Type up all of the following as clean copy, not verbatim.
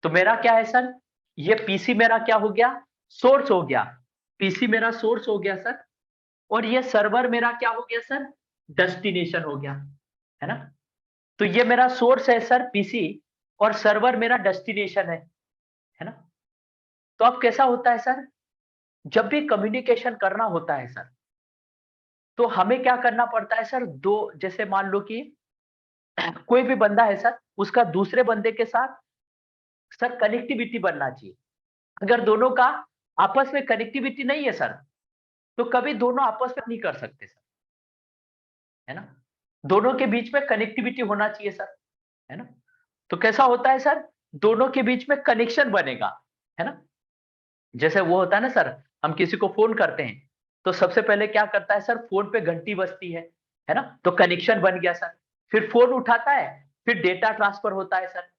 तो मेरा क्या है सर, ये पीसी मेरा क्या हो गया, सोर्स हो गया। पीसी मेरा सोर्स हो गया सर, और ये सर्वर मेरा क्या हो गया सर, डेस्टिनेशन हो गया, है ना। तो ये मेरा सोर्स है सर पीसी, और सर्वर मेरा डेस्टिनेशन है ना। तो अब कैसा होता है सर, जब भी कम्युनिकेशन करना होता है सर, तो हमें क्या करना पड़ता है सर, दो, जैसे मान लो कि कोई भी बंदा है सर, उसका दूसरे बंदे के साथ सर कनेक्टिविटी बनना चाहिए। अगर दोनों का आपस में कनेक्टिविटी नहीं है सर, तो कभी दोनों आपस में नहीं कर सकते सर, है ना। दोनों के बीच में कनेक्टिविटी होना चाहिए सर, है ना। तो कैसा होता है सर, दोनों के बीच में कनेक्शन बनेगा, है ना। जैसे वो होता है ना सर, हम किसी को फोन करते हैं, तो सबसे पहले क्या करता है सर, फोन पे घंटी बजती है ना, तो कनेक्शन बन गया सर। फिर फोन उठाता है, फिर डेटा ट्रांसफर होता है सर,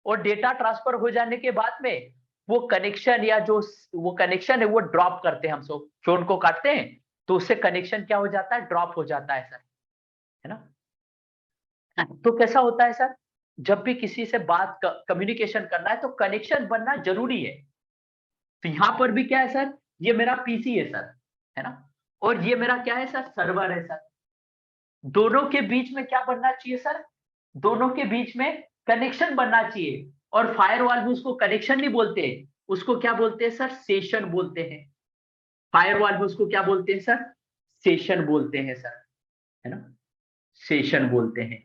और डेटा ट्रांसफर हो जाने के बाद में वो कनेक्शन, या जो वो कनेक्शन है वो ड्रॉप करते हैं, हम सब फोन को काटते हैं, तो उससे कनेक्शन क्या हो जाता है, ड्रॉप हो जाता है सर, है ना। तो कैसा होता है सर, जब भी किसी से बात कम्युनिकेशन करना है तो कनेक्शन बनना जरूरी है। तो यहां पर भी क्या है सर, ये मेरा पीसी है सर, है ना, और ये मेरा क्या है सर, सर्वर है सर। दोनों के बीच में क्या बनना चाहिए सर, दोनों के बीच में कनेक्शन बनना चाहिए। और फायरवॉल में उसको कनेक्शन नहीं बोलते, उसको क्या बोलते हैं सर, सेशन बोलते हैं। फायरवॉल में उसको क्या बोलते हैं सर, सेशन बोलते हैं सर, है ना, सेशन बोलते हैं।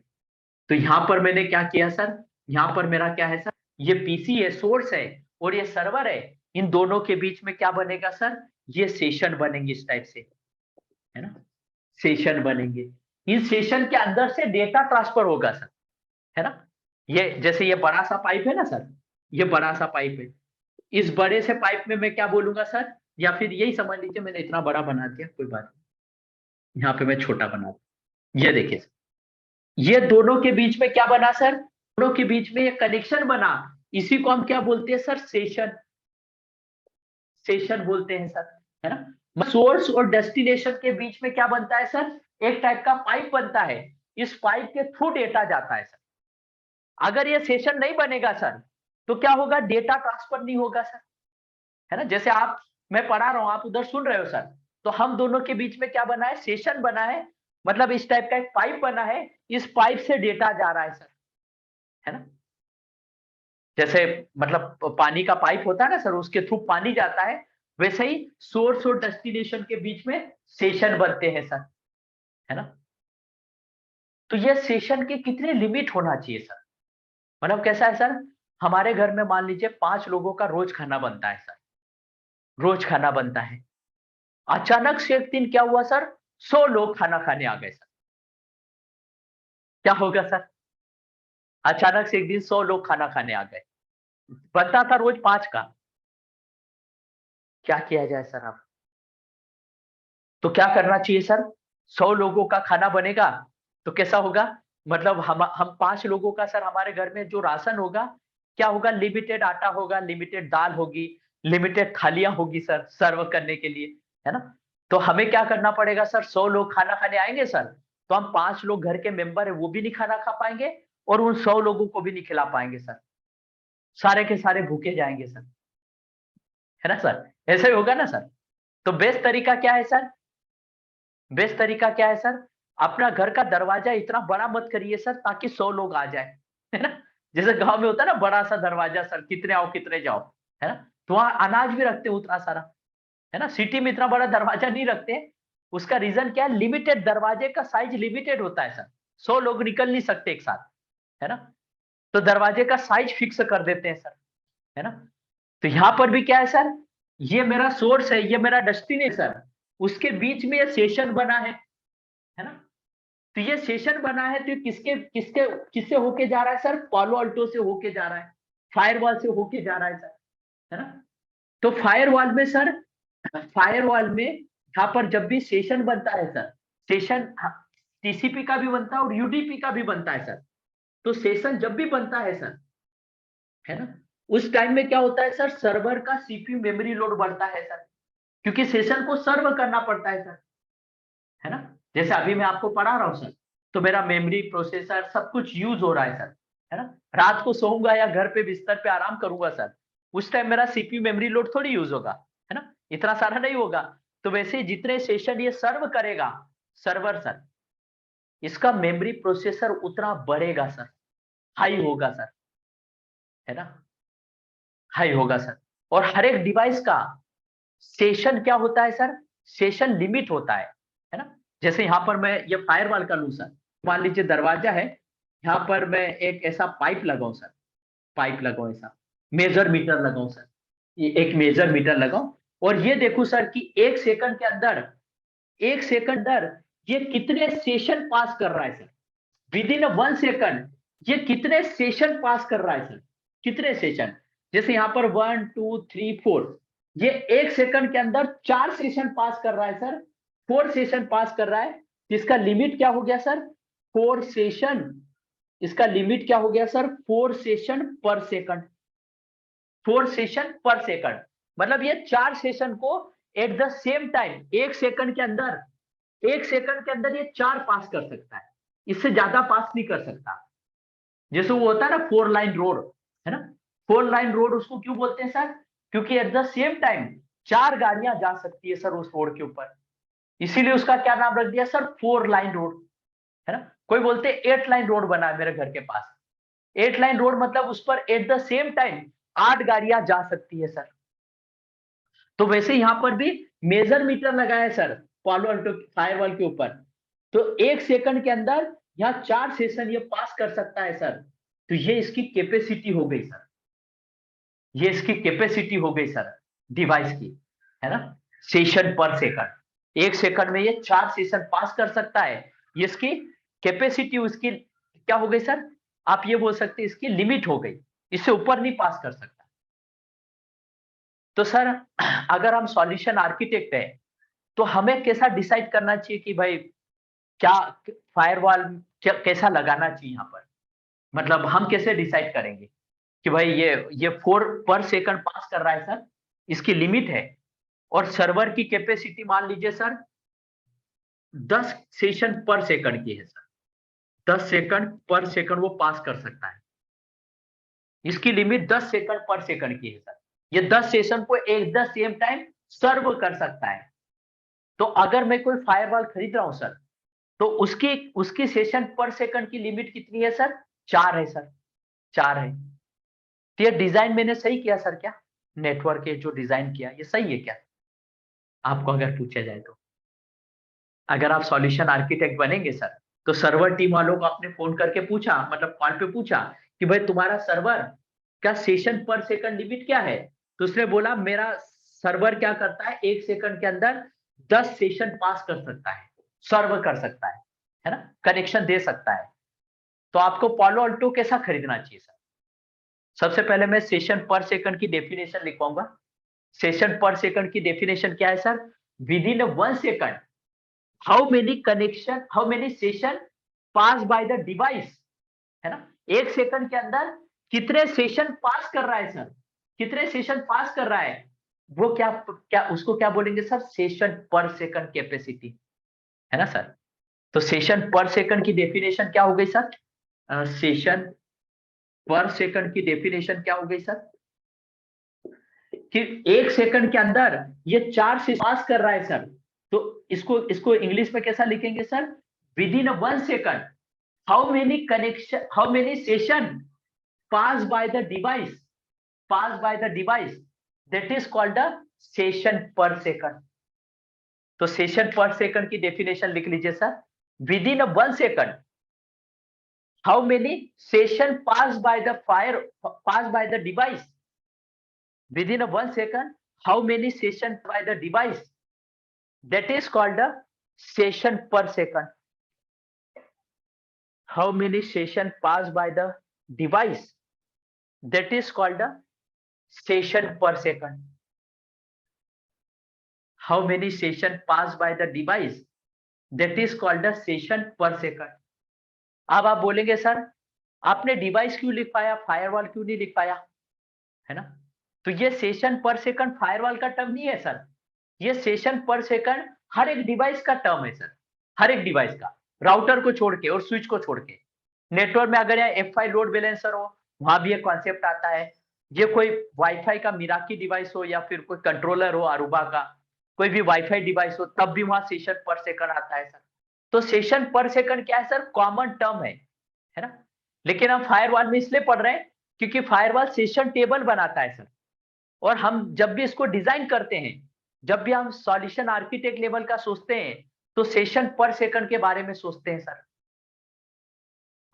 तो यहां पर मैंने क्या किया सर, यहां पर मेरा क्या है सर, ये पीसी है, सोर्स है, और ये सर्वर है। इन दोनों के बीच में क्या बनेगा सर, ये सेशन बनेंगे इस टाइप से, है ना, सेशन बनेंगे। इस सेशन के अंदर से डेटा ट्रांसफर होगा सर, है ना। ये जैसे ये बड़ा सा पाइप है ना सर, ये बड़ा सा पाइप है। इस बड़े से पाइप में मैं क्या बोलूंगा सर, या फिर यही समझ लीजिए, मैंने इतना बड़ा बना दिया, कोई बात नहीं, यहाँ पे मैं छोटा बना दूं। ये देखिए, ये दोनों के बीच में क्या बना सर, दोनों के बीच में ये कनेक्शन बना। इसी को हम क्या बोलते हैं सर, सेशन, सेशन बोलते हैं सर, है ना। सोर्स और डेस्टिनेशन के बीच में क्या बनता है सर, एक टाइप का पाइप बनता है। इस पाइप के थ्रू डेटा जाता है सर। अगर ये सेशन नहीं बनेगा सर, तो क्या होगा, डेटा ट्रांसफर नहीं होगा सर, है ना। जैसे आप, मैं पढ़ा रहा हूं, आप उधर सुन रहे हो सर, तो हम दोनों के बीच में क्या बना है, सेशन बना है। मतलब इस टाइप का एक पाइप बना है, इस पाइप से डेटा जा रहा है सर, है ना। जैसे मतलब पानी का पाइप होता है ना सर, उसके थ्रू पानी जाता है, वैसे ही सोर्स और डेस्टिनेशन के बीच में सेशन बनते हैं सर, है ना। तो ये सेशन की कितनी लिमिट होना चाहिए सर, मतलब कैसा है सर, हमारे घर में मान लीजिए 5 लोगों का रोज खाना बनता है सर, रोज खाना बनता है। अचानक से एक दिन क्या हुआ सर, 100 लोग खाना खाने आ गए सर, क्या होगा सर, अचानक से एक दिन 100 लोग खाना खाने आ गए, बनता था रोज 5 का, क्या किया जाए सर आप। तो क्या करना चाहिए सर, 100 लोगों का खाना बनेगा, तो कैसा होगा, मतलब हम 5 लोगों का सर, हमारे घर में जो राशन होगा, क्या होगा, लिमिटेड आटा होगा, लिमिटेड दाल होगी, लिमिटेड थालियां होगी सर, सर्व करने के लिए, है ना। तो हमें क्या करना पड़ेगा सर, 100 लोग खाना खाने आएंगे सर, तो हम 5 लोग घर के मेंबर है वो भी नहीं खाना खा पाएंगे, और उन 100 लोगों को भी नहीं खिला पाएंगे सर, सारे के सारे भूखे जाएंगे सर, है ना सर, ऐसे ही होगा ना सर। तो बेस्ट तरीका क्या है सर, बेस्ट तरीका क्या है सर, अपना घर का दरवाजा इतना बड़ा मत करिए सर, ताकि 100 लोग आ जाए, है ना। जैसे गांव में होता है ना, बड़ा सा दरवाजा सर, कितने आओ कितने जाओ, है ना। तो वहां अनाज भी रखते हैं उतना सारा, है ना। सिटी में इतना बड़ा दरवाजा नहीं रखते, उसका रीजन क्या है, लिमिटेड, दरवाजे का साइज लिमिटेड होता है सर, 100 लोग निकल नहीं सकते एक साथ, है ना। तो दरवाजे का साइज फिक्स कर देते हैं सर, है ना। तो यहां पर भी क्या है सर, ये मेरा सोर्स है, ये मेरा डेस्टिनेशन, उसके बीच में ये सेशन बना है ना। तो ये सेशन बना है, तो ये किसके किसके किससे होके जा रहा है सर, पालो अल्टो से होके जा रहा है, फायरवॉल से होके जा रहा है सर, है ना। तो फायरवॉल में सर, फायरवॉल में यहाँ पर जब भी सेशन बनता है सर, सेशन टीसीपी का भी बनता है और यूडीपी का भी बनता है सर। तो सेशन जब भी बनता है सर, है ना, उस टाइम में क्या होता है सर, सर्वर का सीपीयू मेमोरी लोड बढ़ता है सर, क्योंकि सेशन को सर्व करना पड़ता है सर, है ना। जैसे अभी मैं आपको पढ़ा रहा हूँ सर, तो मेरा मेमोरी, प्रोसेसर, सब कुछ यूज हो रहा है सर। है ना। रात को सोऊंगा या घर पे बिस्तर पे आराम करूंगा सर, उस टाइम मेरा सीपीयू मेमोरी लोड थोड़ी यूज होगा, है ना, इतना सारा नहीं होगा। तो वैसे जितने सेशन ये सर्व करेगा सर्वर सर, इसका मेमोरी प्रोसेसर उतना बढ़ेगा सर, हाई होगा सर, है ना, हाई होगा सर। और हर एक डिवाइस का सेशन क्या होता है सर, सेशन लिमिट होता है ना। जैसे यहाँ पर मैं ये फायरवॉल का लूं सर, मान लीजिए दरवाजा है, यहाँ पर मैं एक ऐसा पाइप लगाऊं सर, पाइप लगाऊं ऐसा, मेजर मीटर लगाऊं सर, ये एक मेजर मीटर लगाऊं, और ये देखूं सर कि 1 सेकंड के अंदर, 1 सेकंड अंदर ये कितने सेशन पास कर रहा है सर, विद इन 1 सेकंड ये कितने सेशन पास कर रहा है सर, कितने सेशन। जैसे यहाँ पर 1 2 3 4, ये 1 सेकंड के अंदर 4 सेशन पास कर रहा है सर, 4 सेशन पास कर रहा है। इसका लिमिट क्या हो गया सर, 4 सेशन, इसका लिमिट क्या हो गया सर, 4 सेशन पर सेकंड, 4 सेशन पर सेकंड। मतलब ये 4 सेशन को eight the same time 1 second के अंदर, 1 सेकंड के अंदर ये 4 पास कर सकता है, इससे ज्यादा पास नहीं कर सकता। जैसे वो होता है ना 4 लाइन रोड, है ना, 4 लाइन रोड उसको क्यों बोलते हैं सर, क्योंकि एट द सेम टाइम 4 गाड़ियां जा सकती है सर उस रोड के ऊपर, इसीलिए उसका क्या नाम रख दिया सर, 4 लाइन रोड, है ना। कोई बोलते हैं 8 लाइन रोड बना है मेरे घर के पास, 8 लाइन रोड मतलब उस पर एट द सेम टाइम 8 गाड़ियां जा सकती है सर। तो वैसे यहां पर भी मेजर मीटर लगाया है सर पालो अल्टो फायरवॉल के ऊपर, तो 1 सेकंड के अंदर यहाँ 4 सेशन ये पास कर सकता है सर। तो ये इसकी कैपेसिटी हो गई सर, ये इसकी कैपेसिटी हो गई सर डिवाइस की, है ना, सेशन पर सेकंड, 1 सेकंड में ये 4 सेशन पास कर सकता है। ये इसकी कैपेसिटी, उसकी क्या हो गई सर, आप ये बोल सकते हैं इसकी लिमिट हो गई, इससे ऊपर नहीं पास कर सकता। तो सर अगर हम सॉल्यूशन आर्किटेक्ट है, तो हमें कैसा डिसाइड करना चाहिए कि भाई क्या फायरवॉल कैसा लगाना चाहिए यहाँ पर, मतलब हम कैसे डिसाइड करेंगे कि भाई ये 4 पर सेकंड पास कर रहा है सर, इसकी लिमिट है, और सर्वर की कैपेसिटी मान लीजिए सर 10 सेशन पर सेकंड की है सर, 10 सेकंड पर सेकंड वो पास कर सकता है, इसकी लिमिट 10 सेकंड पर सेकंड की है सर। ये 10 सेशन को एक द सेम टाइम सर्व कर सकता है। तो अगर मैं कोई फायरवॉल खरीद रहा हूं सर, तो उसकी उसकी सेशन पर सेकंड की लिमिट कितनी है सर, 4 है सर, 4 है। तो ये डिजाइन मैंने सही किया सर क्या, नेटवर्क ये जो डिजाइन किया ये सही है क्या, आपको अगर पूछा जाए तो। अगर आप सॉल्यूशन आर्किटेक्ट बनेंगे सर, तो सर्वर टीम वालों को आपने फोन करके पूछा, मतलब कॉल पे पूछा कि भाई तुम्हारा सर्वर का सेशन पर सेकंड लिमिट क्या है, तो उसने बोला मेरा सर्वर क्या करता है, 1 सेकंड के अंदर 10 सेशन पास कर सकता है, सर्व कर सकता है ना, कनेक्शन दे सकता है। तो आपको पालो अल्टो कैसा खरीदना चाहिए सर, सबसे पहले मैं सेशन पर सेकंड की डेफिनेशन लिखवाऊंगा। सेशन पर सेकंड की डेफिनेशन क्या है sir, with in 1 second how many session pass by the device, है ना, 1 सेकंड के अंदर कितने सेशन पास कर रहा है सर, कितने सेशन पास कर रहा है, वो क्या क्या उसको क्या बोलेंगे सर, सेशन पर सेकंड कैपेसिटी, है ना सर। तो सेशन पर सेकंड की डेफिनेशन क्या हो गई सर, सेशन पर सेकंड की डेफिनेशन क्या हो गई सर, कि 1 सेकंड के अंदर ये 4 से पास कर रहा है सर। तो इसको इसको इंग्लिश में कैसा लिखेंगे sir, with in 1 second how many session pass by the device, pass by the device, that is called the session पर सेकंड। तो सेशन पर सेकंड की डेफिनेशन लिख लीजिए sir, with in 1 second how many session pass by the device, within a 1 second how many session by the device, that is called a session per second, how many session pass by the device, that is called a session per second, how many session pass by the device, that is called a session per second। अब आप बोलेंगे sir आपने device क्यों लिख पाया, firewall क्यों नहीं लिख पाया, है ना। तो ये सेशन पर सेकंड फायरवॉल का टर्म नहीं है सर, ये सेशन पर सेकंड हर एक डिवाइस का टर्म है सर, हर एक डिवाइस का, राउटर को छोड़ के और स्विच को छोड़ के। नेटवर्क में अगर यहाँ F5 लोड बैलेंसर हो, वहां भी एक कॉन्सेप्ट आता है। ये कोई वाईफाई का मिराकी डिवाइस हो या फिर कोई कंट्रोलर हो अरूबा का, कोई भी वाईफाई डिवाइस हो, तब भी वहां सेशन पर सेकंड आता है सर। तो सेशन पर सेकंड क्या है सर? कॉमन टर्म है ना? लेकिन हम फायरवॉल में इसलिए पढ़ रहे हैं क्योंकि फायरवॉल सेशन टेबल बनाता है सर। और हम जब भी इसको डिजाइन करते हैं, जब भी हम सॉल्यूशन आर्किटेक्ट लेवल का सोचते हैं, तो सेशन पर सेकंड के बारे में सोचते हैं सर।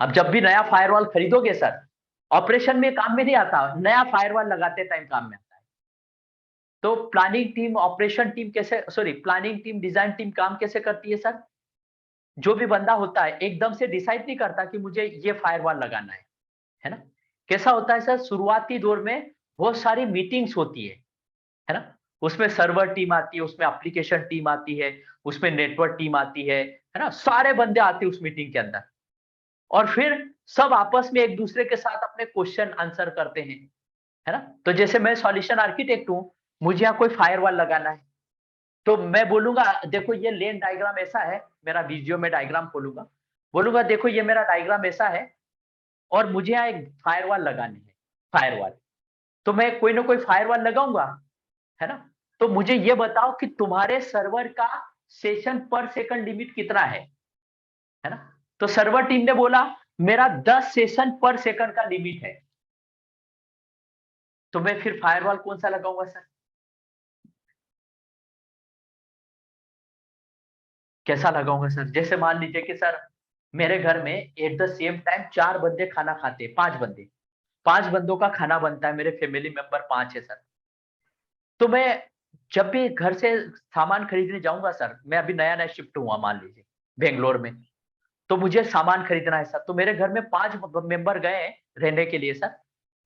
अब जब भी नया फायरवॉल खरीदोगे सर, ऑपरेशन में काम में नहीं आता, नया फायरवॉल लगाते टाइम काम में आता है। तो प्लानिंग टीम, ऑपरेशन टीम कैसे, sorry, planning team, design team काम कैसे करती है सर? जो भी बंदा होता है एकदम से डिसाइड नहीं करता कि मुझे ये फायरवॉल लगाना है ना? कैसा होता है सर? शुरुआती दौर में बहुत सारी मीटिंग्स होती है ना? उसमें सर्वर टीम आती है, उसमें एप्लीकेशन टीम आती है, उसमें नेटवर्क टीम आती है ना? सारे बंदे आते हैं उस मीटिंग के अंदर, और फिर सब आपस में एक दूसरे के साथ अपने क्वेश्चन आंसर करते हैं, है ना? तो जैसे मैं सॉल्यूशन आर्किटेक्ट हूँ, मुझे यहाँ कोई फायरवॉल लगाना है, तो मैं बोलूंगा देखो ये लेन डायग्राम ऐसा है, मेरा वीडियो में डायग्राम खोलूंगा, बोलूंगा देखो ये मेरा डायग्राम ऐसा है, और मुझे यहाँ एक फायरवॉल लगानी है, फायरवॉल। तो मैं कोई ना कोई फायरवॉल लगाऊंगा, है ना? तो मुझे ये बताओ कि तुम्हारे सर्वर का सेशन पर सेकंड लिमिट कितना है ना? तो सर्वर टीम ने बोला मेरा 10 सेशन पर सेकंड का लिमिट है। तो मैं फिर फायरवॉल कौन सा लगाऊंगा सर? कैसा लगाऊंगा सर? जैसे मान लीजिए कि सर मेरे घर में एट द सेम टाइम 4 बंदे खाना खाते हैं, 5 बंदे, 5 बंदों का खाना बनता है, मेरे फैमिली मेंबर 5 है सर। तो मैं जब भी घर से सामान खरीदने जाऊंगा सर, मैं अभी नया नया शिफ्ट हुआ मान लीजिए बेंगलोर में, तो मुझे सामान खरीदना है सर, तो मेरे घर में 5 मेंबर गए हैं रहने के लिए सर।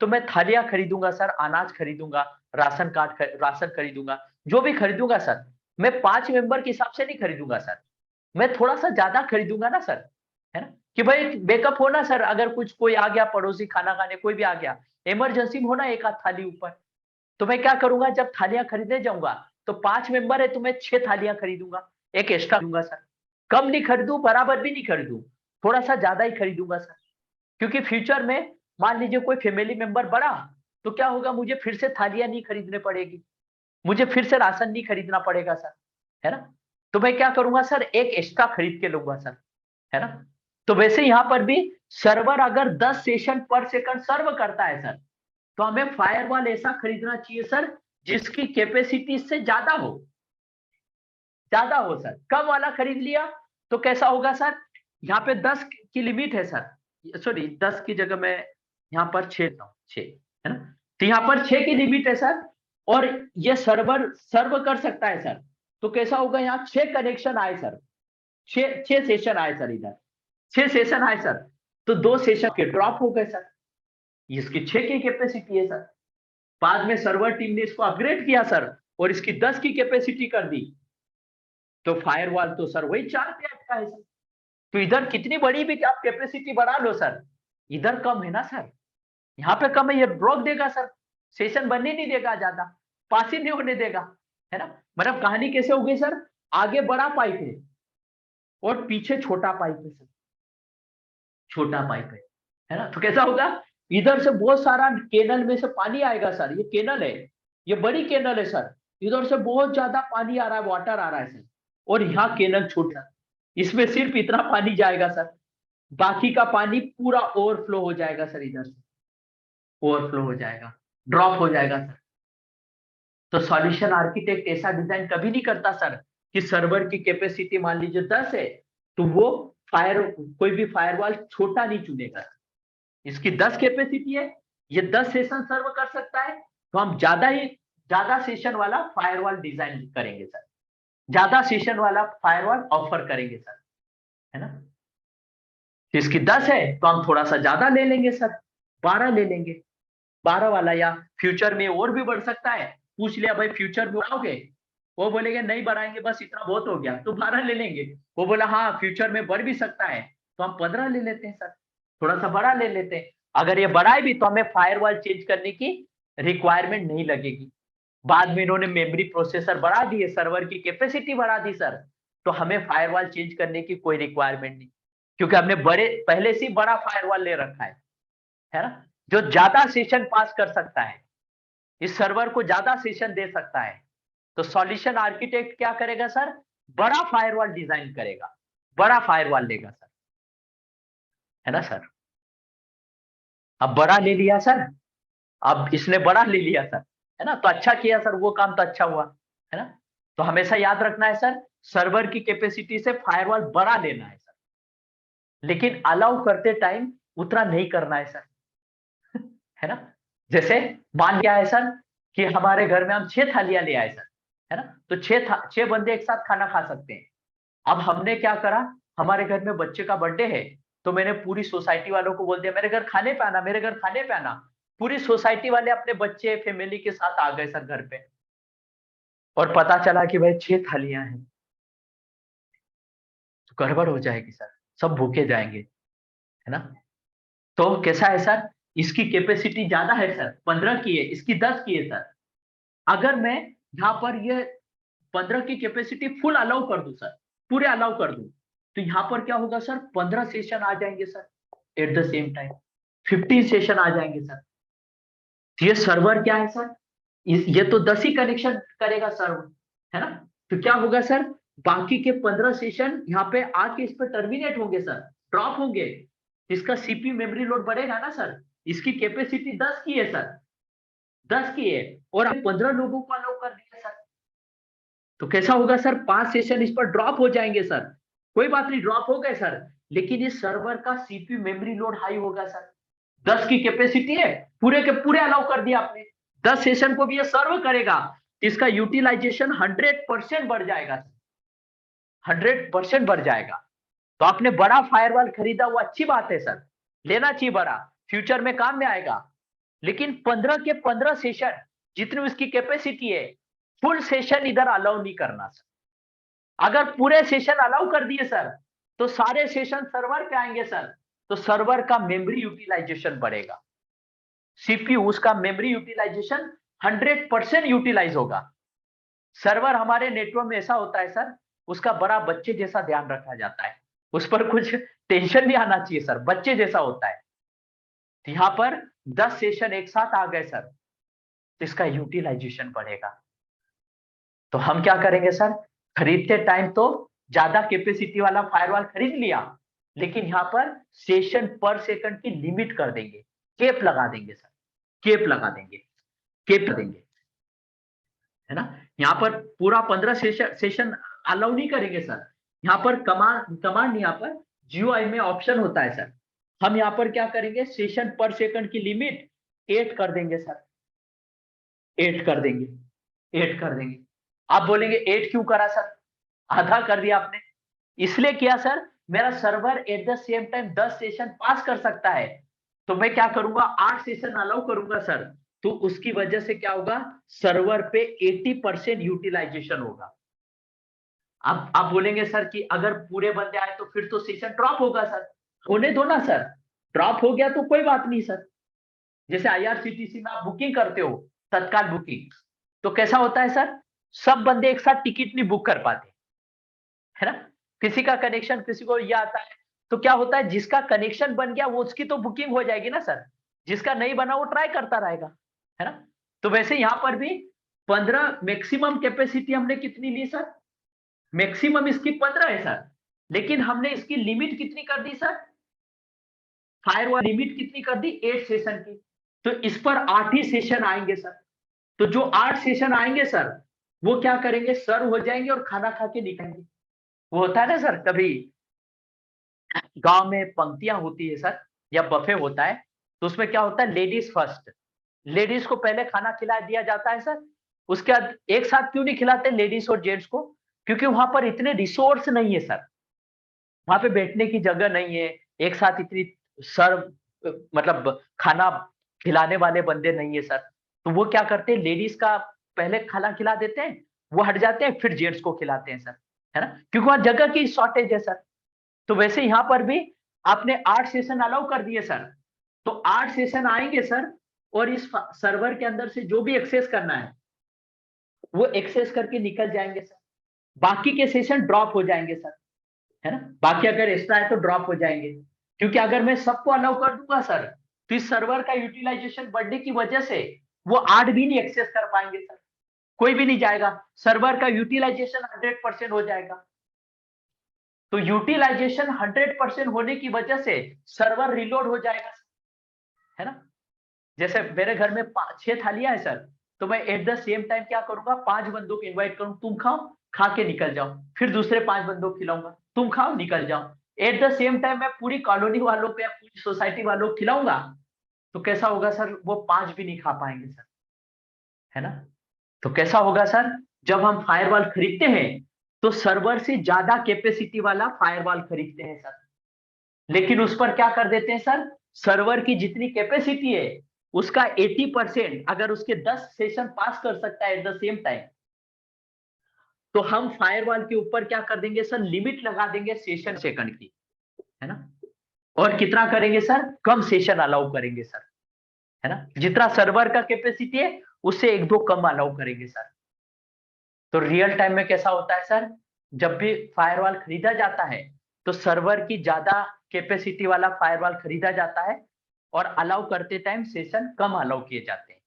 तो मैं थालियां खरीदूंगा सर, अनाज खरीदूंगा, राशन खरीदूंगा, जो भी खरीदूंगा सर, मैं 5 मेंबर के हिसाब से नहीं खरीदूंगा सर, मैं थोड़ा सा ज्यादा खरीदूंगा ना सर, है ना? कि भाई बैकअप हो ना सर, अगर कुछ कोई आ गया पड़ोसी खाना खाने, कोई भी आ गया, इमरजेंसी में हो ना एक आध थाली ऊपर। तो मैं क्या करूंगा, जब थालियां खरीदने जाऊंगा, तो 5 मेंबर है तो मैं 6 थालियां खरीदूंगा, एक एक्स्ट्रा दूंगा सर। कम नहीं खरीदूं, बराबर भी नहीं खरीदूं, थोड़ा सा ज्यादा ही खरीदूंगा सर। क्योंकि फ्यूचर में मान लीजिए कोई फैमिली मेंबर बढ़ा, तो क्या होगा, मुझे फिर से थालियां नहीं खरीदने पड़ेगी, मुझे फिर से राशन नहीं खरीदना पड़ेगा सर, है ना? तो मैं क्या करूंगा सर, एक एक्स्ट्रा खरीद के लूंगा सर, है ना? तो वैसे यहाँ पर भी सर्वर अगर 10 सेशन पर सेकंड सर्व करता है सर, तो हमें फायरवॉल ऐसा खरीदना चाहिए सर जिसकी कैपेसिटी इससे ज्यादा हो सर। कम वाला खरीद लिया तो कैसा होगा सर, यहाँ पे 10 की लिमिट है सर, सॉरी 10 की जगह मैं यहाँ पर 6 है ना? तो यहाँ पर 6 की लिमिट है सर, और ये सर्वर सर्व कर सकता है सर। तो कैसा होगा, यहाँ 6 कनेक्शन आए सर, 6 सेशन आए सर, इधर 6 सेशन आए सर, तो 2 सेशन के ड्रॉप हो गए सर, इसकी 6 की कैपेसिटी है सर। बाद में सर्वर टीम ने इसको अपग्रेड किया सर, और इसकी 10 की कैपेसिटी कर दी, तो फायरवॉल तो सर वही 4 पे अटका है सर। तो इधर कितनी बड़ी भी आप कैपेसिटी बढ़ा लो सर, इधर कम है ना सर, यहाँ पे कम है, ये ब्लॉक देगा सर, सेशन बनने नहीं देगा, ज्यादा पास ही नहीं होने देगा, है ना? मतलब कहानी कैसे हो गई सर, आगे बड़ा पाइप है और पीछे छोटा पाइप है सर, छोटा पाइप है ना? तो कैसा होगा, इधर से बहुत सारा केनल में से पानी आएगा सर, ये केनल है, ये बड़ी केनल है सर, इधर से बहुत ज्यादा पानी आ रहा है, वाटर आ रहा है सर, और यहाँ केनल छोटा, इसमें सिर्फ इतना पानी जाएगा सर, बाकी का पानी पूरा ओवरफ्लो हो जाएगा सर, इधर से ओवरफ्लो हो जाएगा, ड्रॉप हो जाएगा सर। तो सॉल्यूशन आर्किटेक्ट ऐसा डिजाइन कभी नहीं करता सर कि सर्वर की कैपेसिटी मान लीजिए 10 है, तो वो कोई भी फायरवॉल छोटा नहीं चुनेगा, इसकी 10 कैपेसिटी है, ये 10 सेशन सर्व कर सकता है, तो हम ज्यादा सेशन वाला फायरवॉल डिजाइन करेंगे सर, ज्यादा सेशन वाला फायरवॉल ऑफर करेंगे सर, है ना? तो इसकी 10 है तो हम थोड़ा सा ज्यादा ले लेंगे सर, 12 ले लेंगे, 12 वाला, या फ्यूचर में और भी बढ़ सकता है, पूछ लिया भाई फ्यूचर में बढ़ाओगे, वो बोलेंगे नहीं बढ़ाएंगे बस इतना बहुत हो गया, तो 12 ले लेंगे। वो बोला हाँ फ्यूचर में बढ़ भी सकता है, तो हम 15 ले लेते हैं सर, थोड़ा सा बड़ा ले लेते हैं। अगर ये बढ़ाए भी तो हमें फायरवॉल चेंज करने की रिक्वायरमेंट नहीं लगेगी। बाद में इन्होंने मेमोरी प्रोसेसर बढ़ा दिए, सर्वर की कैपेसिटी बढ़ा दी सर, तो हमें फायरवॉल चेंज करने की कोई रिक्वायरमेंट नहीं। क्योंकि हमने पहले से ही बड़ा फायरवॉल ले रखा है ना, जो ज्यादा सेशन पास कर सकता है, इस सर्वर को ज्यादा सेशन दे सकता है। तो सॉल्यूशन आर्किटेक्ट क्या करेगा सर, बड़ा फायरवॉल डिजाइन करेगा, बड़ा फायरवॉल लेगा सर, है ना सर। अब बड़ा ले लिया सर, अब इसने बड़ा ले लिया सर, है ना, तो अच्छा किया सर, वो काम तो अच्छा हुआ, है ना। तो हमेशा याद रखना है सर, सर्वर की कैपेसिटी से फायरवॉल बड़ा लेना है सर, लेकिन अलाउ करते टाइम उतना नहीं करना है सर, है ना। जैसे मान लिया है सर कि हमारे घर में हम 6 थालियां ले आए सर, है ना, तो 6 बंदे एक साथ खाना खा सकते हैं। अब हमने क्या करा, हमारे घर में बच्चे का बर्थडे है, तो मैंने पूरी सोसाइटी वालों को बोल दिया मेरे घर खाने पे आना, मेरे घर खाने पे आना। पूरी सोसाइटी वाले अपने बच्चे फैमिली के साथ आ गए सर घर पे, और पता चला कि भाई 6 थालियां हैं, तो गड़बड़ हो जाएगी सर, सब भूखे जाएंगे, है ना। तो कैसा है सर, इसकी कैपेसिटी ज्यादा है सर, 15 की है, इसकी 10 की है सर। अगर मैं यहाँ पर ये 15 की कैपेसिटी फुल अलाउ कर दूं सर, पूरे अलाउ कर दूं, तो यहाँ पर क्या होगा सर, 15 सेशन आ जाएंगे sir at the same time, 15 session आ जाएंगे सर। तो ये सर्वर क्या है सर, ये तो 10 ही कनेक्शन करेगा सर्वर, है ना। तो क्या होगा सर, बाकी के 15 सेशन यहाँ पे आके इस पर टर्मिनेट होंगे सर, ड्रॉप होंगे। इसका सीपीयू मेमोरी लोड बढ़ेगा ना सर, इसकी कैपेसिटी 10 की है सर, 10 की है, और 15 लोगों को अलाउ कर दिया सर। तो कैसा होगा सर, 5 सेशन इस पर ड्रॉप हो जाएंगे सर, कोई बात नहीं, ड्रॉप हो गए सर, लेकिन इस सर्वर का सीपीयू मेमोरी लोड हाई होगा सर। 10 की कैपेसिटी है, पूरे के पूरे अलाउ कर दिया आपने, 10 सेशन को भी ये सर्व करेगा, इसका यूटिलाइजेशन 100% बढ़ जाएगा, 100% बढ़ जाएगा। तो आपने बड़ा फायरवॉल खरीदा, वो अच्छी बात है सर, लेना चाहिए बड़ा, फ्यूचर में काम में आएगा। लेकिन 15 के 15 सेशन, जितनी उसकी कैपेसिटी है, फुल सेशन इधर अलाउ नहीं करना सर। अगर पूरे सेशन अलाउ कर दिए सर, तो सारे सेशन सर्वर पे आएंगे सर, तो सर्वर का मेमोरी यूटिलाइजेशन बढ़ेगा, सीपीयू उसका मेमोरी यूटिलाइजेशन 100% यूटिलाइज होगा। सर्वर हमारे नेटवर्क में ऐसा होता है सर, उसका बड़ा बच्चे जैसा ध्यान रखा जाता है, उस पर कुछ टेंशन नहीं आना चाहिए सर, बच्चे जैसा होता है। तो यहाँ पर 10 सेशन एक साथ आ गए सर, तो इसका यूटिलाइजेशन बढ़ेगा। तो हम क्या करेंगे सर, खरीदते टाइम तो ज्यादा कैपेसिटी वाला फायरवॉल खरीद लिया, लेकिन यहाँ पर सेशन पर सेकंड की लिमिट कर देंगे, केप लगा देंगे सर, केप लगा देंगे, केप देंगे, है ना। यहाँ पर पूरा 15 सेशन अलाउ नहीं करेंगे सर। यहाँ पर कमांड यहाँ पर जीयूआई में ऑप्शन होता है सर, हम यहाँ पर क्या करेंगे, सेशन पर सेकंड की लिमिट 8 कर देंगे सर, 8 कर देंगे, 8 कर देंगे। आप बोलेंगे 8 क्यों करा सर, आधा कर दिया आपने। इसलिए किया सर, मेरा server at the same time 10 session pass कर सकता है, तो मैं क्या करूंगा, 8 सेशन अलाउ करूंगा सर, तो उसकी वजह से क्या होगा, सर्वर पे 80% यूटिलाइजेशन होगा। आप बोलेंगे सर कि अगर पूरे बंदे आए तो फिर तो सेशन ड्रॉप होगा सर, होने दो ना सर, ड्रॉप हो गया तो कोई बात नहीं सर। जैसे आईआरसीटीसी में आप बुकिंग करते हो, तत्काल बुकिंग, तो कैसा होता है सर, सब बंदे एक साथ टिकट नहीं बुक कर पाते, है ना। किसी का कनेक्शन किसी को ये आता है, तो क्या होता है, जिसका कनेक्शन बन गया वो उसकी तो बुकिंग हो जाएगी ना सर, जिसका नहीं बना वो ट्राई करता रहेगा, है ना। तो वैसे यहां पर भी 15 मैक्सिमम कैपेसिटी हमने कितनी ली सर, मैक्सिमम इसकी 15 है सर, लेकिन हमने इसकी लिमिट कितनी कर दी सर, फायरवॉल लिमिट कितनी कर दी, 8 सेशन की। तो इस पर 8 ही सेशन आएंगे सर, तो जो 8 सेशन आएंगे सर, वो क्या करेंगे, सर्व हो जाएंगे और खाना खा के निकलेंगे। वो होता है ना सर, कभी गांव में पंक्तियां होती है सर, या बफे होता है, तो उसमें क्या होता है, लेडीज फर्स्ट, लेडीज को पहले खाना खिला दिया जाता है सर। उसके बाद एक साथ क्यों नहीं खिलाते लेडीज और जेंट्स को, क्योंकि वहां पर इतने रिसोर्स नहीं है सर, वहां पे बैठने की जगह नहीं है, एक साथ इतनी सर्व मतलब खाना खिलाने वाले बंदे नहीं है सर। तो वो क्या करते हैं, लेडीज का पहले खाना खिला देते हैं, वो हट जाते हैं, फिर जेंट्स को खिलाते हैं सर, है ना, क्योंकि वहां जगह की शॉर्टेज है सर। तो वैसे यहाँ पर भी आपने 8 सेशन अलाउ कर दिए सर, तो 8 सेशन आएंगे सर, और इस सर्वर के अंदर से जो भी एक्सेस करना है वो एक्सेस करके निकल जाएंगे सर, बाकी के सेशन ड्रॉप हो जाएंगे सर, है ना। बाकी अगर एक्स्ट्रा है तो ड्रॉप हो जाएंगे, क्योंकि अगर मैं सबको अलाउ कर दूंगा सर, तो इस सर्वर का यूटिलाइजेशन बढ़ने की वजह से वो 8 भी नहीं एक्सेस कर पाएंगे सर, कोई भी नहीं जाएगा, सर्वर का यूटिलाइजेशन 100% हो जाएगा। तो यूटिलाइजेशन 100% होने की वजह से सर्वर रिलोड हो जाएगा, है ना। जैसे मेरे घर में 6 थालियां है सर, तो मैं एट द सेम टाइम क्या करूंगा, 5 बंदों को इन्वाइट करूं, तुम खाओ, खा के निकल जाओ, फिर दूसरे 5 बंदों को खिलाऊंगा, तुम खाओ निकल जाओ। एट द सेम टाइम मैं पूरी कॉलोनी वालों को या पूरी सोसाइटी वालों को खिलाऊंगा, तो कैसा होगा सर, वो 5 भी नहीं खा पाएंगे सर, है ना। तो कैसा होगा सर, जब हम फायरवॉल खरीदते हैं तो सर्वर से ज्यादा कैपेसिटी वाला फायरवॉल खरीदते हैं सर, लेकिन उस पर क्या कर देते हैं सर, सर्वर की जितनी कैपेसिटी है उसका 80%, अगर उसके 10 सेशन पास कर सकता है एट द सेम टाइम, तो हम फायरवॉल के ऊपर क्या कर देंगे सर, लिमिट लगा देंगे सेशन सेकंड की, है ना। और कितना करेंगे सर, कम सेशन अलाउ करेंगे सर, है ना। जितना सर्वर का कैपेसिटी है उससे 1-2 कम अलाउ करेंगे सर। तो रियल टाइम में कैसा होता है सर, जब भी फायरवॉल खरीदा जाता है तो सर्वर की ज्यादा कैपेसिटी वाला फायरवॉल खरीदा जाता है, और अलाउ करते टाइम सेशन कम अलाउ किए जाते हैं,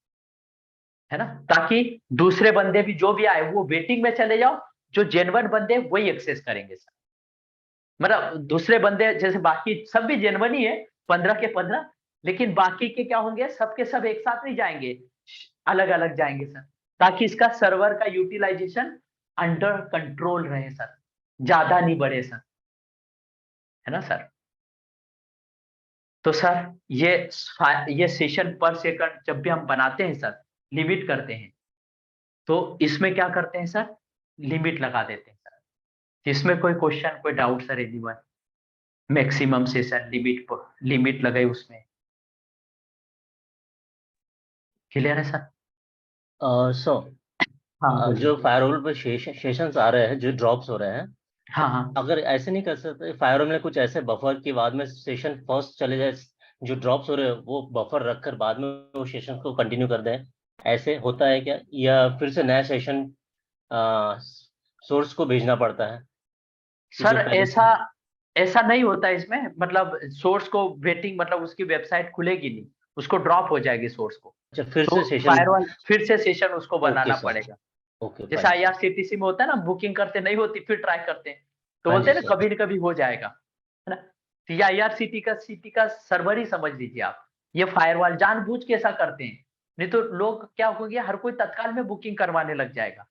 है ना, ताकि दूसरे बंदे भी जो भी आए वो वेटिंग में चले जाओ, जो जेन्युइन बंदे वही एक्सेस करेंगे सर। मतलब दूसरे बंदे जैसे बाकी सब भी जेन्युइन ही है, 15 के 15, लेकिन बाकी के क्या होंगे, सबके सब एक साथ नहीं जाएंगे, अलग अलग जाएंगे सर, ताकि इसका सर्वर का यूटिलाइजेशन अंडर कंट्रोल रहे सर, ज्यादा नहीं बढ़े सर, है ना सर। तो सर ये सेशन पर सेकंड जब भी हम बनाते हैं सर, लिमिट करते हैं, तो इसमें क्या करते हैं सर, लिमिट लगा देते हैं सर। इसमें कोई क्वेश्चन कोई doubt sir anyone, maximum session limit पर लिमिट लगाई उसमें, क्लियर है सर। सो हाँ जो बोलिए। फायरवॉल पे सेशंस आ रहे हैं, जो ड्रॉप्स हो रहे हैं, हाँ हाँ अगर ऐसे नहीं कर सकते फायरवॉल में कुछ ऐसे बफर के बाद में सेशन फर्स्ट चले जाए, जो ड्रॉप्स हो रहे हैं वो बफर रखकर बाद में वो सेशन को कंटिन्यू कर दें, ऐसे होता है क्या, या फिर से नया सेशन सोर्स को भेजना पड़ता है कि सर, जो पहले ऐसा से। ऐसा नहीं होता इसमें, मतलब सोर्स को वेटिंग, मतलब उसकी वेबसाइट खुलेगी नहीं, उसको ड्रॉप हो जाएगी सोर्स को, अच्छा, फिर तो से सेशन। फायरवॉल फिर से सेशन उसको ओके बनाना सर। पड़ेगा। ओके, जैसे फाइन सर। आईआरसीटीसी में होता है ना, बुकिंग करते नहीं होती फिर ट्राई करते हैं, तो हाँ बोलते जी हैं ना सर। कभी न कभी हो जाएगा, है ना। तो ये आईआरसीटी का सर्वर ही समझ लीजिए आप, ये फायरवॉल जानबूझ के ऐसा करते हैं, नहीं तो लोग क्या हो गया, हर कोई तत्काल में बुकिंग करवाने लग जाएगा,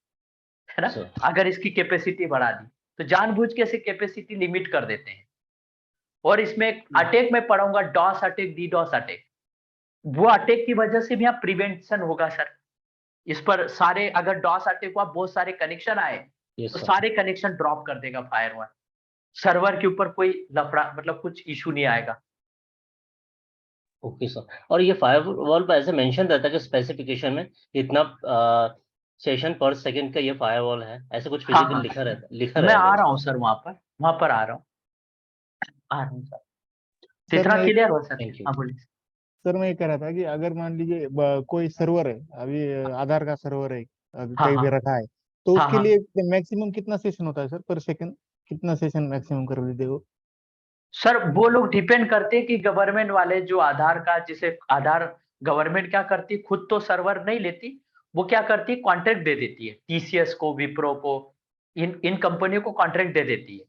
है ना, सर। अगर इसकी कैपेसिटी बढ़ा दी, तो जानबूझ के ऐसे कैपेसिटी लिमिट कर देते हैं। और इसमें एक अटैक में पढ़ाऊंगा, DoS attack, D DoS attack, वो अटैक की वजह से भी यहाँ प्रिवेंशन होगा सर। इस पर सारे, अगर डॉस अटैक हुआ, बहुत सारे कनेक्शन आए, यस तो सर। सारे कनेक्शन ड्रॉप कर देगा फायरवॉल, सर्वर के ऊपर कोई लफड़ा, मतलब कुछ इशू नहीं आएगा। Okay sir. और ये फायरवॉल पे ऐसे मेंशन रहता है कि स्पेसिफिकेशन में इतना सेशन पर सेकंड का ये फायरवॉल है, ऐसे कुछ हाँ फिजिकल हाँ, लिखा मैं रहेगा आ रहा उसमें। हूँ सर, वहां पर आ रहा हूँ सर, तो सर इतना मैं क्लियर हो सर। Thank you. हाँ बोलिए। सर मैं ये कह रहा था कि अगर मान लीजिए कोई सर्वर है, अभी आधार का सर्वर है, हाँ कहीं हाँ भी रखा है, तो हाँ उसके हाँ लिए मैक्सिमम कितना सेशन होता है सर पर सेकंड, कितना सेशन मैक्सिमम कर दीजिए वो। सर, वो लोग डिपेंड करते हैं कि गवर्नमेंट वाले जो आधार का, जिसे आधार गवर्नमेंट क्या करती है, खुद तो सर्वर नहीं लेती, वो क्या करती है, कॉन्ट्रैक्ट दे देती है, टीसीएस को, विप्रो को, इन इन कंपनियों को कॉन्ट्रैक्ट दे देती है।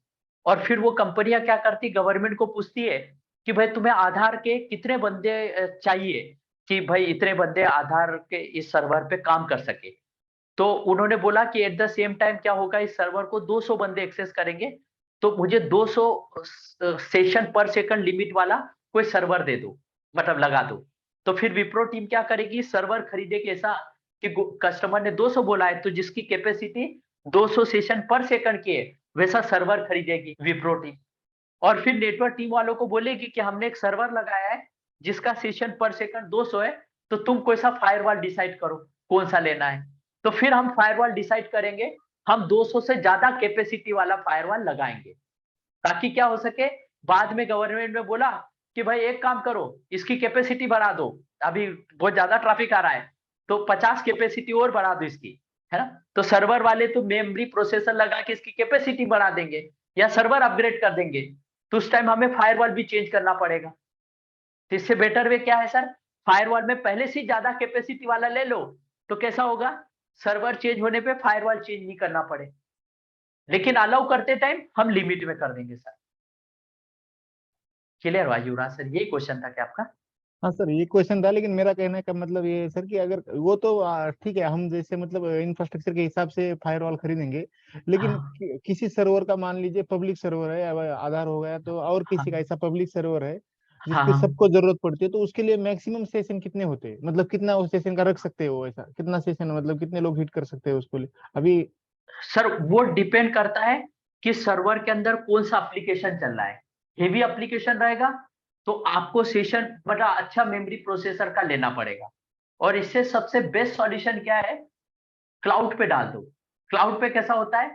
और फिर वो कंपनियां क्या करती, गवर्नमेंट को पूछती है कि भाई तुम्हें आधार के कितने बंदे चाहिए, कि भाई इतने बंदे आधार के इस सर्वर पे काम कर सके। तो उन्होंने बोला कि एट द सेम टाइम क्या होगा, इस सर्वर को 200 बंदे एक्सेस करेंगे, तो मुझे 200 सेशन पर सेकंड लिमिट वाला कोई सर्वर दे दो, मतलब लगा दो। तो फिर विप्रो टीम क्या करेगी, सर्वर खरीदेगी ऐसा कि कस्टमर ने 200 बोला है, तो जिसकी कैपेसिटी 200 सेशन पर सेकंड की है, वैसा सर्वर खरीदेगी विप्रो टीम। और फिर नेटवर्क टीम वालों को बोलेगी कि हमने एक सर्वर लगाया है जिसका सेशन पर सेकंड 200 है, तो तुम कोई सा फायरवॉल डिसाइड करो, कौन सा लेना है। तो फिर हम फायरवॉल डिसाइड करेंगे, हम 200 से ज्यादा कैपेसिटी वाला फायरवॉल लगाएंगे, ताकि क्या हो सके, बाद में गवर्नमेंट ने बोला कि भाई एक काम करो, इसकी कैपेसिटी बढ़ा दो, अभी बहुत ज्यादा ट्रैफिक आ रहा है, तो 50 कैपेसिटी और बढ़ा दो इसकी, है ना। तो सर्वर वाले तो मेमोरी प्रोसेसर लगा के इसकी कैपेसिटी बढ़ा देंगे, या सर्वर अपग्रेड कर देंगे तो उस टाइम हमें फायरवॉल भी चेंज करना पड़ेगा। तो इससे बेटर वे क्या है सर, फायरवॉल में पहले से ज्यादा कैपेसिटी वाला ले लो, तो कैसा होगा, सर्वर चेंज होने पे फायरवॉल चेंज नहीं करना पड़े, लेकिन अलाउ करते टाइम हम लिमिट में कर देंगे सर। क्लियर हुआ युवराज सर, यही क्वेश्चन था क्या आपका? हाँ सर, ये क्वेश्चन था, लेकिन मेरा कहने का मतलब ये है सर कि अगर वो तो ठीक है, हम जैसे मतलब इंफ्रास्ट्रक्चर के हिसाब से फायरवॉल खरीदेंगे, लेकिन हाँ किसी सर्वर का मान लीजिए पब्लिक सर्वर है, अब आधार हो गया तो, और किसी का हाँ ऐसा पब्लिक सर्वर है हाँ जिसपे हाँ। सबको जरूरत पड़ती है, तो उसके लिए मैक्सिमम सेशन कितने होते हैं, मतलब कितना उस सेशन का रख सकते हो, ऐसा कितना सेशन, मतलब कितने लोग हिट कर सकते हैं उसको लिए अभी? सर वो डिपेंड करता है कि सर्वर के अंदर कौन सा एप्लीकेशन चल रहा है। हेवी एप्लीकेशन रहेगा तो आपको सेशन बड़ा अच्छा मेमोरी प्रोसेसर का लेना पड़ेगा, और इससे सबसे बेस्ट सॉल्यूशन क्या है, क्लाउड पे डाल दो। क्लाउड पे कैसा होता है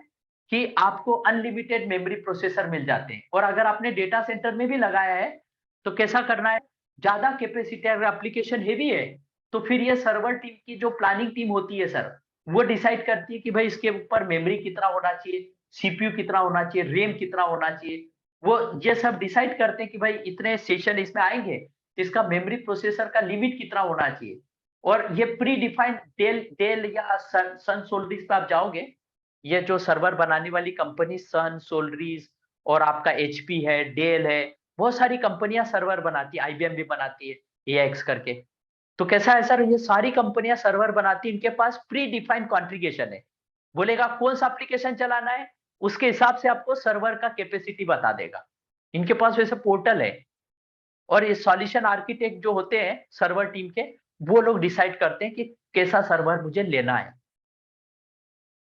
कि आपको अनलिमिटेड मेमोरी प्रोसेसर मिल जाते हैं, और अगर आपने डेटा सेंटर में भी लगाया है तो कैसा करना है, ज्यादा कैपेसिटी, अगर एप्लीकेशन हेवी है तो फिर ये सर्वर टीम की जो प्लानिंग टीम होती है सर, वो डिसाइड करती है कि भाई इसके ऊपर मेमोरी कितना होना चाहिए, सीपीयू कितना होना चाहिए, रैम कितना होना चाहिए। वो ये सब डिसाइड करते हैं कि भाई इतने सेशन इसमें आएंगे तो इसका मेमोरी प्रोसेसर का लिमिट कितना होना चाहिए। और ये प्री डिफाइंड डेल डेल या सन सोलरीज पे आप जाओगे, ये जो सर्वर बनाने वाली कंपनी सन सोलरीज और आपका एचपी है, डेल है, बहुत सारी कंपनियां सर्वर बनाती है, आईबीएम भी बनाती है एएक्स करके। तो कैसा है सर, ये सारी कंपनियां सर्वर बनाती है, इनके पास प्री डिफाइंड कॉन्फ़िगरेशन है, बोलेगा कौन सा एप्लीकेशन चलाना है, उसके हिसाब से आपको सर्वर का कैपेसिटी बता देगा। इनके पास वैसे पोर्टल है, और ये सॉल्यूशन आर्किटेक्ट जो होते हैं सर्वर टीम के, वो लोग डिसाइड करते हैं कि कैसा सर्वर मुझे लेना है।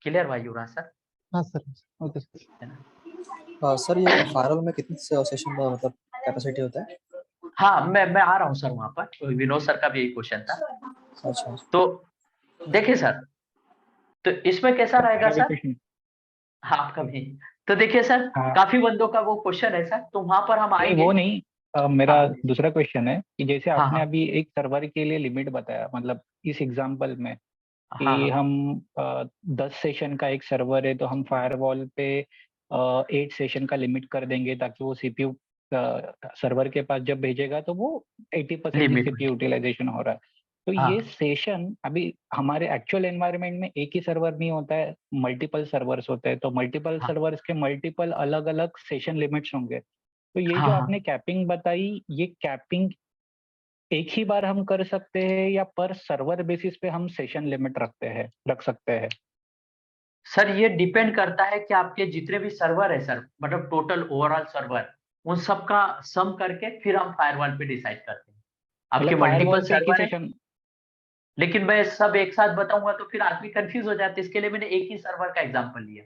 क्लियर भाई युवराज सर? हाँ सर, ओके सर। है ना? सर ये फायरवॉल में कितनी सेशन मतलब कैपेसिटी होता है? हाँ, मैं आ रहा हूँ सर वहां पर, तो विनोद सर का भी यही क्वेश्चन था। अच्छा। तो देखिए सर, तो इसमें कैसा रहेगा मेरा भी सर, क्वेश्चन। हाँ आपका भी। तो देखिए सर, हाँ, काफी बंदों का वो क्वेश्चन है सर, तो वहां पर हम नहीं आएंगे। वो नहीं। हाँ मेरा बोलिए। दूसरा क्वेश्चन है कि जैसे हाँ आपने हाँ अभी एक सर्वर के लिए लिमिट बताया, मतलब इस एग्जांपल में हाँ कि हाँ हम 10 सेशन का एक सर्वर है तो हम फायरवॉल पे 8 सेशन का लिमिट कर देंगे ताकि वो सीपीयू सर्वर के पास जब भेजेगा तो वो 80% ही लिमिट में। सीपीयू यूटिलाइजेशन हो रहा है। तो ये हाँ सेशन अभी हमारे एक्चुअल एनवायरनमेंट में एक ही सर्वर नहीं होता है, मल्टीपल सर्वर्स होते हैं, तो मल्टीपल हाँ सर्वर्स के मल्टीपल अलग अलग सेशन लिमिट्स होंगे। तो ये हाँ जो हाँ। आपने कैपिंग बताई, ये कैपिंग एक ही बार हम कर सकते हैं या पर सर्वर बेसिस पे हम सेशन लिमिट रख सकते हैं? सर ये डिपेंड करता है कि आपके जितने भी सर्वर है सर, मतलब टोटल ओवरऑल सर्वर, उन सब का सम करके फिर हम फायरवॉल पे डिसाइड करते हैं। आपके मतलब मल्टीपल फायरवॉल पे एक ही सर्वर है, सेशन। लेकिन मैं सब एक साथ बताऊंगा तो फिर आदमी कंफ्यूज हो जाते हैं, इसके लिए मैंने एक ही सर्वर का एग्जांपल लिया।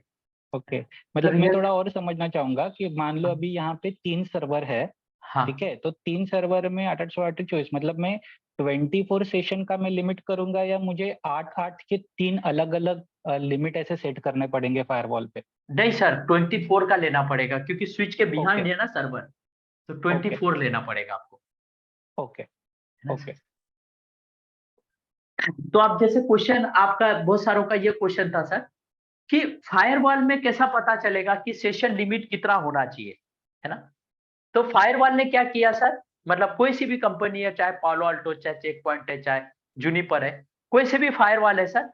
ओके, तो मतलब मैं रियल, थोड़ा और समझना चाहूंगा कि मान लो अभी यहाँ पे 3 सर्वर है, ठीक हाँ है, तो 3 सर्वर में 8/8 चॉइस, मतलब मैं 24 सेशन का मैं लिमिट करूंगा या मुझे 8/8 के 3 अलग अलग लिमिट ऐसे सेट करने पड़ेंगे फायरवॉल पे? नहीं सर, 24 का लेना पड़ेगा क्योंकि स्विच के ओके बिहाइंड है ना सर्वर, तो ओके 24 लेना पड़ेगा आपको, ओके है ना ओके। सर? तो आप जैसे क्वेश्चन आपका बहुत सारों का ये क्वेश्चन था सर कि फायरवॉल में कैसा पता चलेगा कि सेशन लिमिट कितना होना चाहिए, है ना? तो फायरवॉल ने क्या किया सर, मतलब कोई सी भी कंपनी है, चाहे पालो अल्टो, चाहे चेक पॉइंट है, चाहे जूनिपर है, कोई से भी फायरवॉल है सर,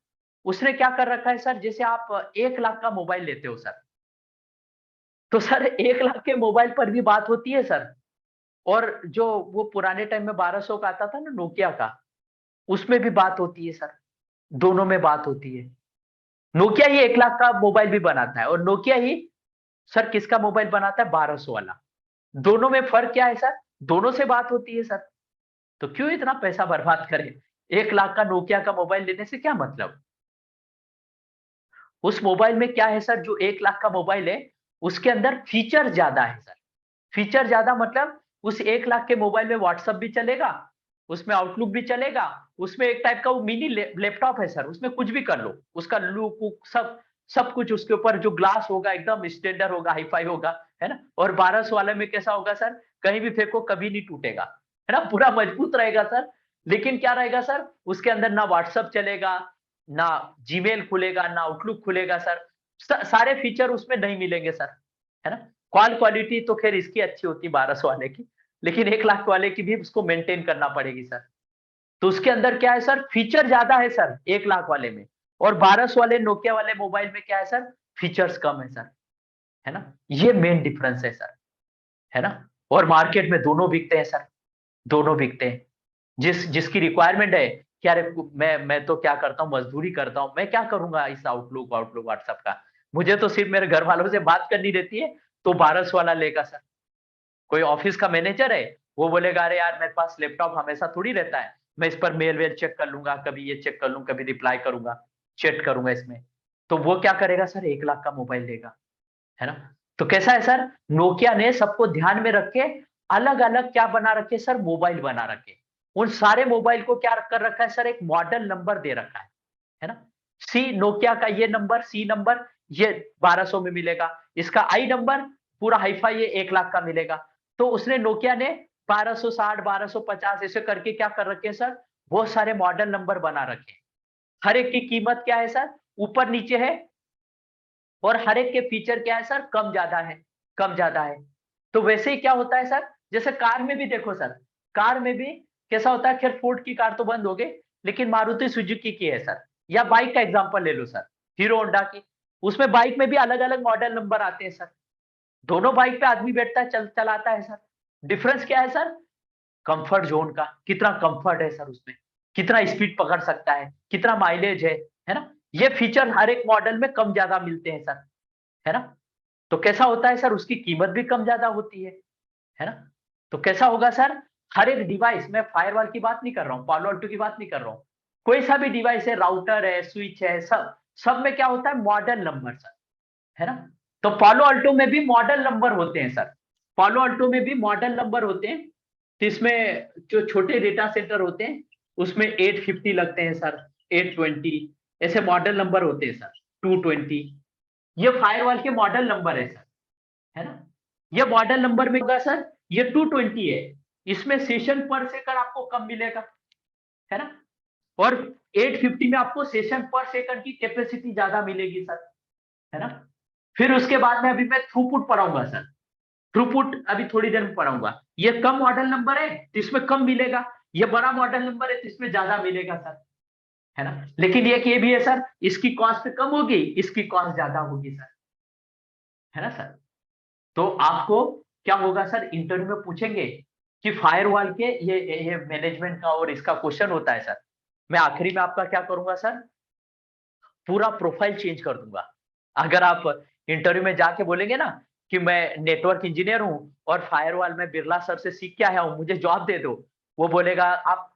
उसने क्या कर रखा है सर, जैसे आप 1 लाख का मोबाइल लेते हो सर, तो सर 1 लाख के मोबाइल पर भी बात होती है सर, और जो वो पुराने टाइम में 1200 का आता था ना नोकिया का, उसमें भी बात होती है सर, दोनों में बात होती है। नोकिया ही 1 लाख का मोबाइल भी बनाता है, और नोकिया ही सर किसका मोबाइल बनाता है, 1200 वाला। दोनों में फर्क क्या है सर, दोनों से बात होती है सर, तो क्यों इतना पैसा बर्बाद करें, 1 लाख का नोकिया का मोबाइल लेने से क्या मतलब। उस मोबाइल में क्या है सर, जो 1 लाख का मोबाइल है उसके अंदर फीचर ज्यादा है सर। फीचर ज्यादा मतलब उस 1 लाख के मोबाइल में व्हाट्सएप भी चलेगा, उसमें आउटलुक भी चलेगा, उसमें एक टाइप का वो मिनी लैपटॉप है सर, उसमें कुछ भी कर लो, उसका लुक वुक सब सब कुछ उसके ऊपर, जो ग्लास होगा एकदम स्टैंडर्ड होगा, हाईफाई होगा, है ना? और 1200 वाले में कैसा होगा सर, कहीं भी फेंको कभी नहीं टूटेगा, है ना, पूरा मजबूत रहेगा सर। लेकिन क्या रहेगा सर, उसके अंदर ना व्हाट्सएप चलेगा, ना जीमेल खुलेगा, ना आउटलुक खुलेगा सर, सारे फीचर उसमें नहीं मिलेंगे सर, है ना। कॉल क्वालिटी तो खैर इसकी अच्छी होती है 1200 वाले की, लेकिन 1 लाख वाले की भी उसको मेंटेन करना पड़ेगी सर। तो उसके अंदर क्या है सर, फीचर ज्यादा है सर 1 लाख वाले में, और 1200 वाले नोकिया वाले मोबाइल में क्या है सर, फीचर्स कम है सर, है ना। ये मेन डिफरेंस है सर, है ना। और मार्केट में दोनों बिकते हैं सर, दोनों बिकते हैं। जिसकी रिक्वायरमेंट है कि अरे मैं तो क्या करता हूँ, मजदूरी करता हूँ, मैं क्या करूंगा इस आउटलुक व्हाट्सएप का, मुझे तो सिर्फ मेरे घर वालों से बात करनी रहती है, तो 1200 वाला लेगा सर। कोई ऑफिस का मैनेजर है, वो बोलेगा अरे यार मेरे पास लैपटॉप हमेशा थोड़ी रहता है, मैं इस पर मेल वेल चेक कर लूंगा, कभी ये चेक कर लूं, कभी रिप्लाई करूंगा, चैट करूंगा इसमें। तो वो क्या करेगा सर, 1 लाख का मोबाइल लेगा, है ना। तो कैसा है सर, नोकिया ने सबको ध्यान में रख के अलग अलग क्या बना रखे सर, मोबाइल बना रखे। उन सारे मोबाइल को क्या कर रखा है सर, एक मॉडल नंबर दे रखा है ना। सी नोकिया का ये नंबर, सी नंबर ये 1200 में मिलेगा, इसका आई नंबर पूरा हाईफाई ये 1 लाख का मिलेगा। तो उसने नोकिया ने 1260 1250 ऐसे करके क्या कर रखे हैं सर, बहुत सारे मॉडल नंबर बना रखे हैं। हर एक की कीमत क्या है सर, ऊपर नीचे है, और हर एक के फीचर क्या है सर, कम ज्यादा है, कम ज्यादा है। तो वैसे ही क्या होता है सर, जैसे कार में भी देखो सर, कार में भी कैसा होता है, खैर फोर्ड की कार तो बंद हो गई, लेकिन मारुति सुजुकी की है सर, या बाइक का एग्जांपल ले लो सर, हीरो होंडा की, उसमें बाइक में भी अलग अलग मॉडल नंबर आते हैं सर। दोनों बाइक पे आदमी बैठता है, चलाता है सर। डिफरेंस क्या है सर, कंफर्ट जोन का, कितना कंफर्ट है सर उसमें, कितना स्पीड पकड़ सकता है, कितना माइलेज है ना। ये फीचर हर एक मॉडल में कम ज्यादा मिलते हैं सर, है ना। तो कैसा होता है सर, उसकी कीमत भी कम ज्यादा होती है ना। तो कैसा होगा सर, हर एक डिवाइस, मैं फायरवॉल की बात नहीं कर रहा हूँ, पालो अल्टो की बात नहीं कर रहा हूँ, कोई सा भी डिवाइस है, राउटर है, स्विच है, सब सब में क्या होता है, मॉडल नंबर सर, है ना। तो पालो अल्टो में भी मॉडल नंबर होते हैं सर, पालो अल्टो में भी मॉडल नंबर होते हैं। तो इसमें जो छोटे डेटा सेंटर होते हैं, उसमें 850 लगते हैं सर, 820 ऐसे मॉडल नंबर होते हैं सर, 220, ये फायरवॉल के मॉडल नंबर है सर, है ना। ये मॉडल नंबर में होगा सर, ये 220 है, इसमें सेशन पर सेकंड आपको कम मिलेगा, है ना। और 850 में आपको सेशन पर सेकंड की कैपेसिटी ज्यादा मिलेगी सर, है ना। फिर उसके बाद में अभी मैं थ्रूपुट पढ़ाऊंगा सर, थ्रूपुट अभी थोड़ी देर में पढ़ाऊंगा। ये कम मॉडल नंबर है तो इसमें कम मिलेगा, ये बड़ा मॉडल नंबर है तो इसमें ज्यादा मिलेगा सर, है ना। लेकिन ये भी है सर, इसकी कॉस्ट कम होगी, इसकी कॉस्ट ज्यादा होगी सर, है ना सर। तो आपको क्या होगा सर, इंटरव्यू में पूछेंगे कि फायरवॉल के ये मैनेजमेंट का और इसका क्वेश्चन होता है सर, मैं आखिरी में आपका क्या करूंगा सर, पूरा प्रोफाइल चेंज कर दूंगा। अगर आप इंटरव्यू में जाके बोलेंगे ना कि मैं नेटवर्क इंजीनियर हूं और फायरवॉल में बिरला सर से सीख के आया हूं, मुझे जॉब दे दो, वो बोलेगा आप